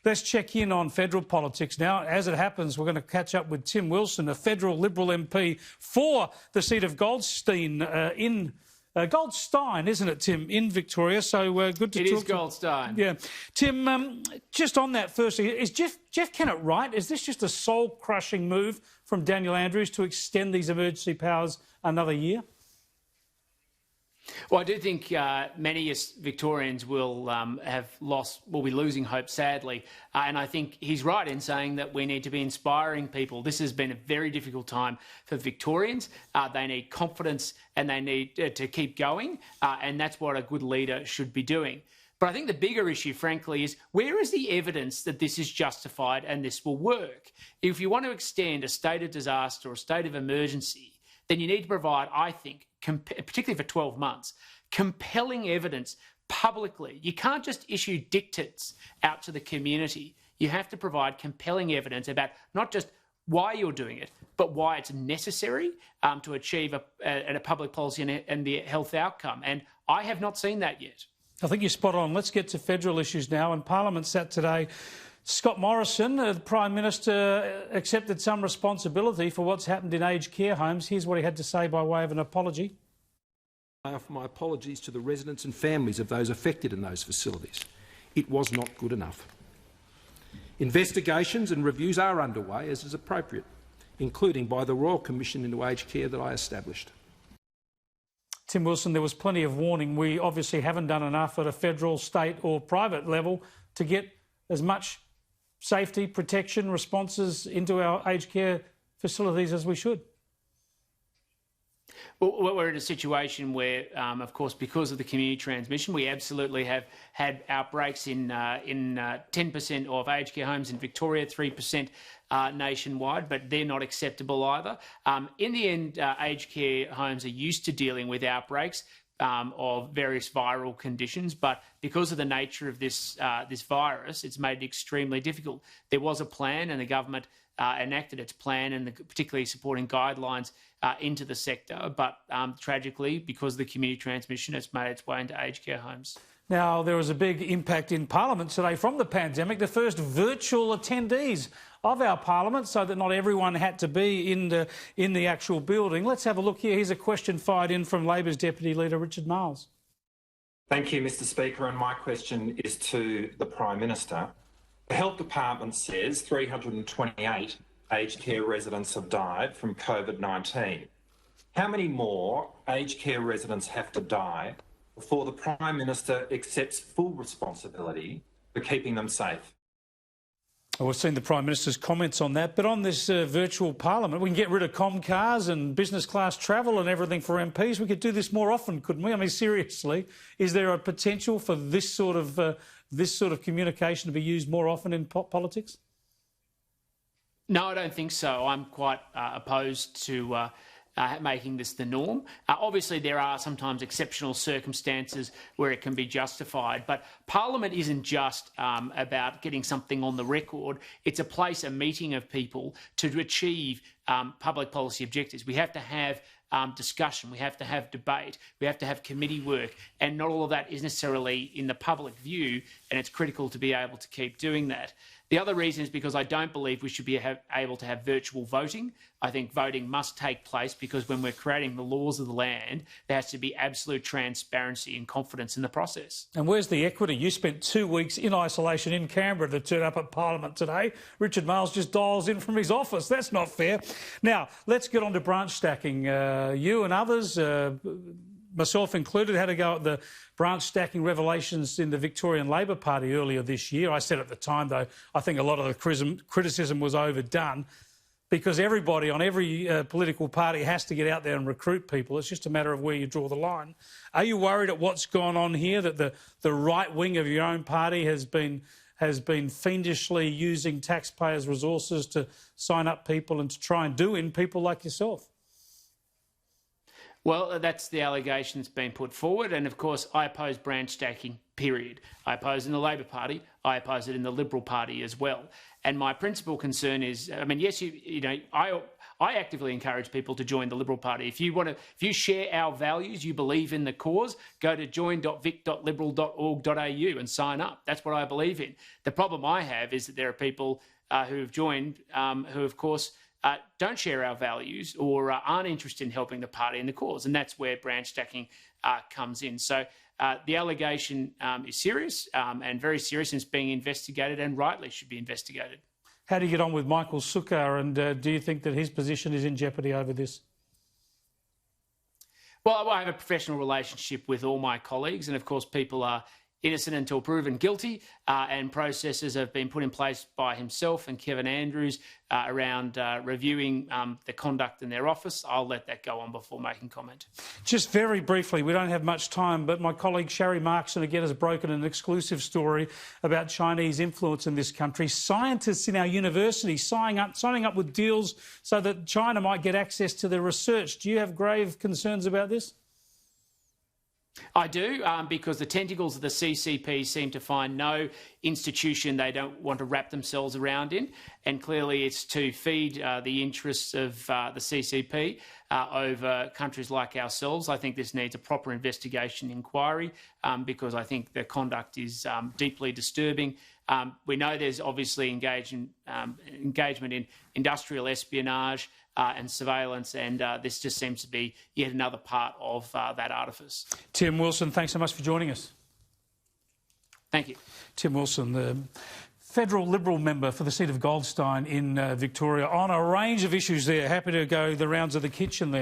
Let's check in on federal politics now. As it happens, we're going to catch up with Tim Wilson, a federal Liberal MP for the seat of Goldstein Goldstein, isn't it, Tim, in Victoria? So good to talk. It is Goldstein. Yeah. Tim, just on that firstly, is Jeff Kennett right? Is this just a soul-crushing move from Daniel Andrews to extend these emergency powers another year? Well, I do think many Victorians will be losing hope, sadly. And I think he's right in saying that we need to be inspiring people. This has been a very difficult time for Victorians. They need confidence and they need to keep going. And that's what a good leader should be doing. But I think the bigger issue, frankly, is where is the evidence that this is justified and this will work? If you want to extend a state of disaster or a state of emergency, then you need to provide, I think, particularly for 12 months, compelling evidence publicly. You can't just issue dictates out to the community. You have to provide compelling evidence about not just why you're doing it, but why it's necessary to achieve a public policy and the health outcome. And I have not seen that yet. I think you're spot on. Let's get to federal issues now. And Parliament sat today. Scott Morrison, the Prime Minister, accepted some responsibility for what's happened in aged care homes. Here's what he had to say by way of an apology. I offer my apologies to the residents and families of those affected in those facilities. It was not good enough. Investigations and reviews are underway, as is appropriate, including by the Royal Commission into Aged Care that I established. Tim Wilson, there was plenty of warning. We obviously haven't done enough at a federal, state or private level to get as much safety, protection, responses into our aged care facilities as we should. Well, we're in a situation where, of course, because of the community transmission, we absolutely have had outbreaks in 10% of aged care homes in Victoria, 3% nationwide, but they're not acceptable either. In the end, aged care homes are used to dealing with outbreaks of various viral conditions, but because of the nature of this virus, it's made it extremely difficult. There was a plan, and the government enacted its plan, and particularly supporting guidelines into the sector. But tragically, because of the community transmission, it's made its way into aged care homes. Now, there was a big impact in Parliament today from the pandemic. The first virtual attendees of our Parliament, so that not everyone had to be in the actual building. Let's have a look here. Here's a question fired in from Labor's Deputy Leader Richard Marles. Thank you, Mr Speaker, and my question is to the Prime Minister. The Health Department says 328 aged care residents have died from COVID-19. How many more aged care residents have to die before the Prime Minister accepts full responsibility for keeping them safe? Well, we've seen the Prime Minister's comments on that, but on this virtual Parliament, we can get rid of Comcars and business class travel and everything for MPs. We could do this more often, couldn't we? I mean, seriously, is there a potential for this sort of communication to be used more often in politics? No, I don't think so. I'm quite opposed to making this the norm. Obviously, there are sometimes exceptional circumstances where it can be justified, but Parliament isn't just about getting something on the record. It's a meeting of people to achieve public policy objectives. We have to have discussion, we have to have debate, we have to have committee work, and not all of that is necessarily in the public view, and it's critical to be able to keep doing that. The other reason is because I don't believe we should be able to have virtual voting. I think voting must take place because when we're creating the laws of the land, there has to be absolute transparency and confidence in the process. And where's the equity? You spent 2 weeks in isolation in Canberra to turn up at Parliament today. Richard Marles just dials in from his office. That's not fair. Now, let's get on to branch stacking. You and others, myself included, had to go at the branch stacking revelations in the Victorian Labor Party earlier this year. I said at the time, though, I think a lot of the criticism was overdone because everybody on every political party has to get out there and recruit people. It's just a matter of where you draw the line. Are you worried at what's gone on here, that the right wing of your own party has been fiendishly using taxpayers' resources to sign up people and to try and do in people like yourself? Well, that's the allegation that's been put forward, and of course I oppose branch stacking period. I oppose it in the Labor Party. I oppose it in the Liberal Party as well. And my principal concern is, I mean, yes, I actively encourage people to join the Liberal Party. If you share our values, you believe in the cause, go to join.vic.liberal.org.au and sign up. That's what I believe in. The problem I have is that there are people who have joined who, of course, don't share our values or aren't interested in helping the party and the cause, and that's where branch stacking comes in. So the allegation is serious and very serious, and it's being investigated, and rightly should be investigated. How do you get on with Michael Sukkar, and do you think that his position is in jeopardy over this? Well, I have a professional relationship with all my colleagues, and of course people are innocent until proven guilty, and processes have been put in place by himself and Kevin Andrews around reviewing the conduct in their office. I'll let that go on before making comment. Just very briefly, we don't have much time, but my colleague Sharry Markson again has broken an exclusive story about Chinese influence in this country. Scientists in our university signing up with deals so that China might get access to their research. Do you have grave concerns about this? I do, because the tentacles of the CCP seem to find no institution they don't want to wrap themselves around in, and clearly it's to feed the interests of the CCP over countries like ourselves. I think this needs a proper investigation inquiry because I think the conduct is deeply disturbing. We know there's obviously engagement in industrial espionage and surveillance, and this just seems to be yet another part of that artifice. Tim Wilson, thanks so much for joining us. Thank you. Tim Wilson, the federal Liberal member for the seat of Goldstein in Victoria, on a range of issues there. Happy to go the rounds of the kitchen there.